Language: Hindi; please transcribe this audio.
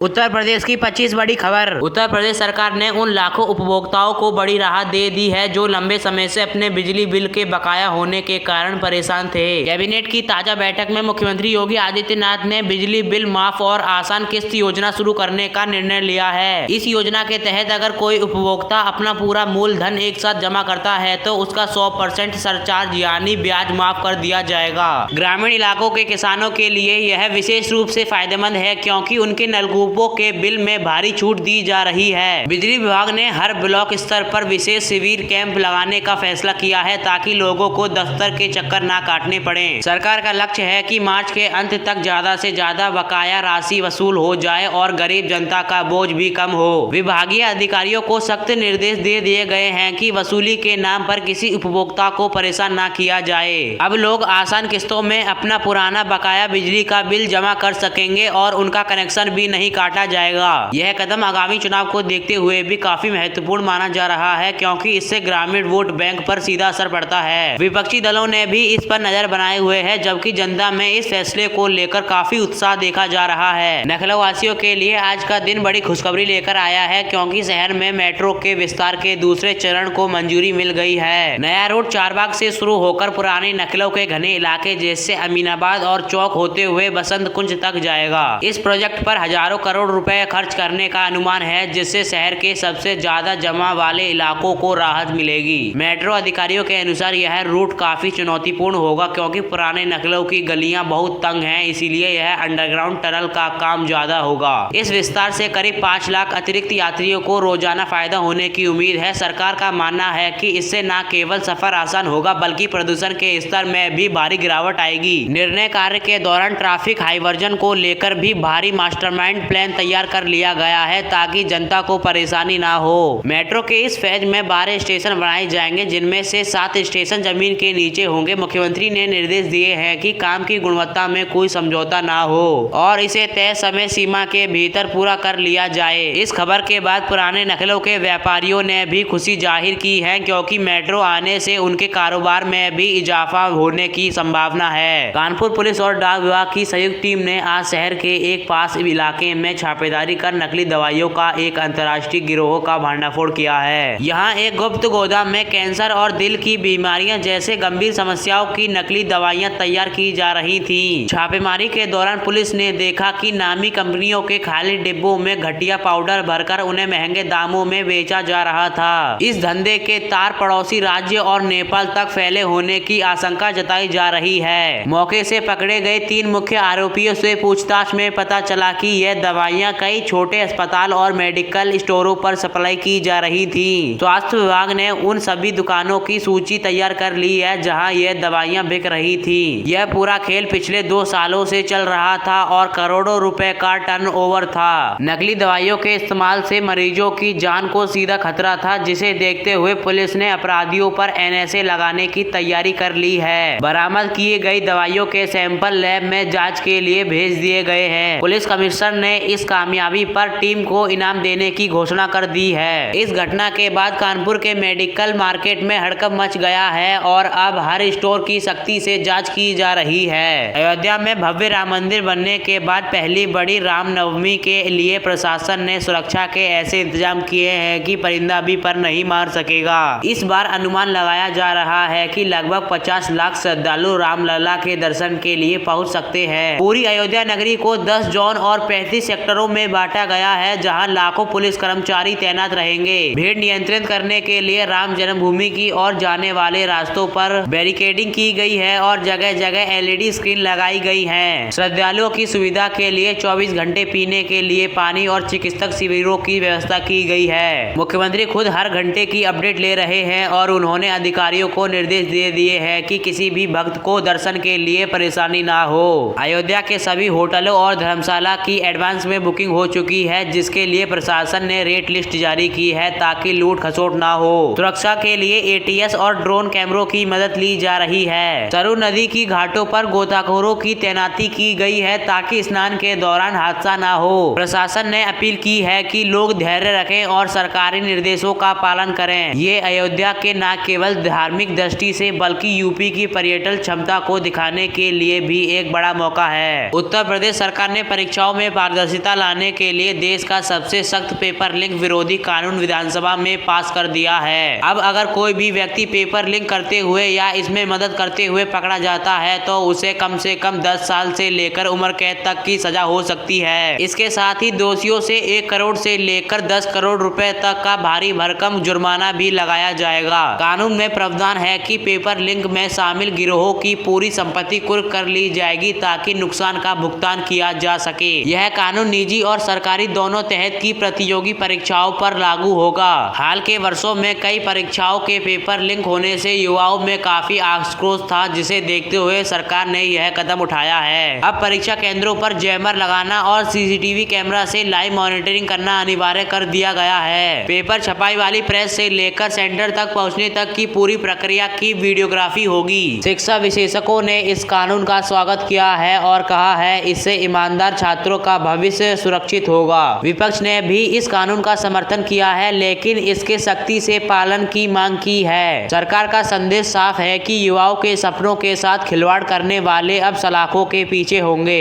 उत्तर प्रदेश की 25 बड़ी खबर। उत्तर प्रदेश सरकार ने उन लाखों उपभोक्ताओं को बड़ी राहत दे दी है जो लंबे समय से अपने बिजली बिल के बकाया होने के कारण परेशान थे। कैबिनेट की ताजा बैठक में मुख्यमंत्री योगी आदित्यनाथ ने बिजली बिल माफ और आसान किस्त योजना शुरू करने का निर्णय लिया है। इस योजना के तहत अगर कोई उपभोक्ता अपना पूरा मूलधन एक साथ जमा करता है तो उसका 100% सरचार्ज यानी ब्याज माफ कर दिया जाएगा। ग्रामीण इलाकों के किसानों के लिए यह विशेष रूप से फायदेमंद है क्योंकि उनके नलकूपों के बिल में भारी छूट दी जा रही है। बिजली विभाग ने हर ब्लॉक स्तर पर विशेष शिविर कैंप लगाने का फैसला किया है ताकि लोगों को दफ्तर के चक्कर ना काटने पड़े। सरकार का लक्ष्य है कि मार्च के अंत तक ज्यादा से ज्यादा बकाया राशि वसूल हो जाए और गरीब जनता का बोझ भी कम हो। विभागीय अधिकारियों को सख्त निर्देश दे दिए गए हैं कि वसूली के नाम पर किसी उपभोक्ता को परेशान ना किया जाए। अब लोग आसान किस्तों में अपना पुराना बकाया बिजली का बिल जमा कर सकेंगे और उनका कनेक्शन भी नहीं काटा जाएगा। यह कदम आगामी चुनाव को देखते हुए भी काफी महत्वपूर्ण माना जा रहा है क्योंकि इससे ग्रामीण वोट बैंक पर सीधा असर पड़ता है। विपक्षी दलों ने भी इस पर नजर बनाए हुए है जबकि जनता में इस फैसले को लेकर काफी उत्साह देखा जा रहा है। लखनऊ वासियों के लिए आज का दिन बड़ी खुशखबरी लेकर आया है क्योंकि शहर में मेट्रो के विस्तार के दूसरे चरण को मंजूरी मिल गई है। नया रोड चारबाग से शुरू होकर पुराने लखनऊ के घने इलाके जैसे अमीनाबाद और चौक होते हुए बसंत कुंज तक जाएगा। इस प्रोजेक्ट पर हजारों करोड़ रुपए खर्च करने का अनुमान है जिससे शहर के सबसे ज्यादा जमा वाले इलाकों को राहत मिलेगी। मेट्रो अधिकारियों के अनुसार यह रूट काफी चुनौतीपूर्ण होगा क्योंकि पुराने लखनऊ की गलियां बहुत तंग हैं, इसीलिए यह अंडरग्राउंड टनल का काम ज्यादा होगा। इस विस्तार से करीब 5 लाख अतिरिक्त यात्रियों को रोजाना फायदा होने की उम्मीद है। सरकार का मानना है कि इससे न केवल सफर आसान होगा बल्कि प्रदूषण के स्तर में भी भारी गिरावट आएगी। निर्णय कार्य के दौरान ट्रैफिक हाइवर्जन को लेकर भी भारी मास्टरमाइंड प्लान तैयार कर लिया गया है ताकि जनता को परेशानी ना हो। मेट्रो के इस फेज में 12 स्टेशन बनाए जाएंगे जिनमें से 7 स्टेशन जमीन के नीचे होंगे। मुख्यमंत्री ने निर्देश दिए हैं कि काम की गुणवत्ता में कोई समझौता ना हो और इसे तय समय सीमा के भीतर पूरा कर लिया जाए। इस खबर के बाद पुराने लखनऊ के व्यापारियों ने भी खुशी जाहिर की है क्योंकि मेट्रो आने से उनके कारोबार में भी इजाफा होने की संभावना है। कानपुर पुलिस और डाक विभाग की संयुक्त टीम ने आज शहर के एक पास इलाके में छापेदारी कर नकली दवाइयों का एक अंतर्राष्ट्रीय गिरोह का भंडाफोड़ किया है। यहाँ एक गुप्त गोदाम में कैंसर और दिल की बीमारियां जैसे गंभीर समस्याओं की नकली दवाइयां तैयार की जा रही थीं। छापेमारी के दौरान पुलिस ने देखा कि नामी कंपनियों के खाली डिब्बों में घटिया पाउडर भरकर उन्हें महंगे दामों में बेचा जा रहा था। इस धंधे के तार पड़ोसी राज्य और नेपाल तक फैले होने की आशंका जताई जा रही है। मौके से पकड़े गए 3 मुख्य आरोपियों से पूछताछ में पता चला कि यह दवाइयां कई छोटे अस्पताल और मेडिकल स्टोरों पर सप्लाई की जा रही थी। स्वास्थ्य विभाग ने उन सभी दुकानों की सूची तैयार कर ली है जहां यह दवाइयां बिक रही थी। यह पूरा खेल पिछले 2 सालों से चल रहा था और करोड़ों रुपए का टर्नओवर था। नकली दवाइयों के इस्तेमाल से मरीजों की जान को सीधा खतरा था जिसे देखते हुए पुलिस ने अपराधियों पर NSA लगाने की तैयारी कर ली है। बरामद किए गई दवाइयों के सैंपल लैब में जांच के लिए भेज दिए गए हैं। पुलिस कमिश्नर ने इस कामयाबी पर टीम को इनाम देने की घोषणा कर दी है। इस घटना के बाद कानपुर के मेडिकल मार्केट में हड़कंप मच गया है और अब हर स्टोर की सख्ती से जांच की जा रही है। अयोध्या में भव्य राम मंदिर बनने के बाद पहली बड़ी रामनवमी के लिए प्रशासन ने सुरक्षा के ऐसे इंतजाम किए हैं कि परिंदा भी पर नहीं मार सकेगा। इस बार अनुमान लगाया जा रहा है कि लगभग 50 लाख श्रद्धालु रामलला के दर्शन के लिए पहुंच सकते हैं। पूरी अयोध्या नगरी को 10 जोन और 35 सेक्टरों में बांटा गया है जहां लाखों पुलिस कर्मचारी तैनात रहेंगे। भीड़ नियंत्रित करने के लिए राम जन्मभूमि की ओर जाने वाले रास्तों पर बैरिकेडिंग की गई है और जगह जगह LED स्क्रीन लगाई गई है। श्रद्धालुओं की सुविधा के लिए 24 घंटे पीने के लिए पानी और चिकित्सक शिविरों की व्यवस्था की गई है। मुख्यमंत्री खुद हर घंटे की अपडेट ले रहे हैं और उन्होंने अधिकारियों को निर्देश दे दिए हैं कि किसी भी भक्त को दर्शन के लिए परेशानी ना हो। अयोध्या के सभी होटलों और धर्मशाला की एडवांस में बुकिंग हो चुकी है जिसके लिए प्रशासन ने रेट लिस्ट जारी की है ताकि लूट खसोट ना हो। सुरक्षा के लिए ATS और ड्रोन कैमरों की मदद ली जा रही है। सरयू नदी की घाटों पर गोताखोरों की तैनाती की गई है ताकि स्नान के दौरान हादसा ना हो। प्रशासन ने अपील की है कि लोग धैर्य रखें और सरकारी निर्देशों का पालन करें। ये अयोध्या के न केवल धार्मिक दृष्टि से बल्कि यूपी की पर्यटन क्षमता को दिखाने के लिए भी एक बड़ा मौका है। उत्तर प्रदेश सरकार ने परीक्षाओं में पारदर्शिता पारदर्शिता लाने के लिए देश का सबसे सख्त पेपर लिंक विरोधी कानून विधानसभा में पास कर दिया है। अब अगर कोई भी व्यक्ति पेपर लिंक करते हुए या इसमें मदद करते हुए पकड़ा जाता है तो उसे कम से कम 10 साल से लेकर उम्र कैद तक की सजा हो सकती है। इसके साथ ही दोषियों से 1 करोड़ से लेकर 10 करोड़ रुपए तक का भारी भरकम जुर्माना भी लगाया जाएगा। कानून में प्रावधान है कि पेपर लिंक में शामिल गिरोहों की पूरी संपत्ति कुर्क कर ली जाएगी ताकि नुकसान का भुगतान किया जा सके। यह कानून निजी और सरकारी दोनों तहत की प्रतियोगी परीक्षाओं पर लागू होगा। हाल के वर्षों में कई परीक्षाओं के पेपर लिंक होने से युवाओं में काफी आक्रोश था, जिसे देखते हुए सरकार ने यह कदम उठाया है। अब परीक्षा केंद्रों पर जैमर लगाना और सीसीटीवी कैमरा से लाइव मॉनिटरिंग करना अनिवार्य कर दिया गया है। पेपर छपाई वाली प्रेस से लेकर सेंटर तक पहुंचने तक की पूरी प्रक्रिया की वीडियोग्राफी होगी। शिक्षा विशेषज्ञों ने इस कानून का स्वागत किया है और कहा है इससे ईमानदार छात्रों का भविष्य सुरक्षित होगा। विपक्ष ने भी इस कानून का समर्थन किया है, लेकिन इसके सख्ती से पालन की मांग की है। सरकार का संदेश साफ है कि युवाओं के सपनों के साथ खिलवाड़ करने वाले अब सलाखों के पीछे होंगे।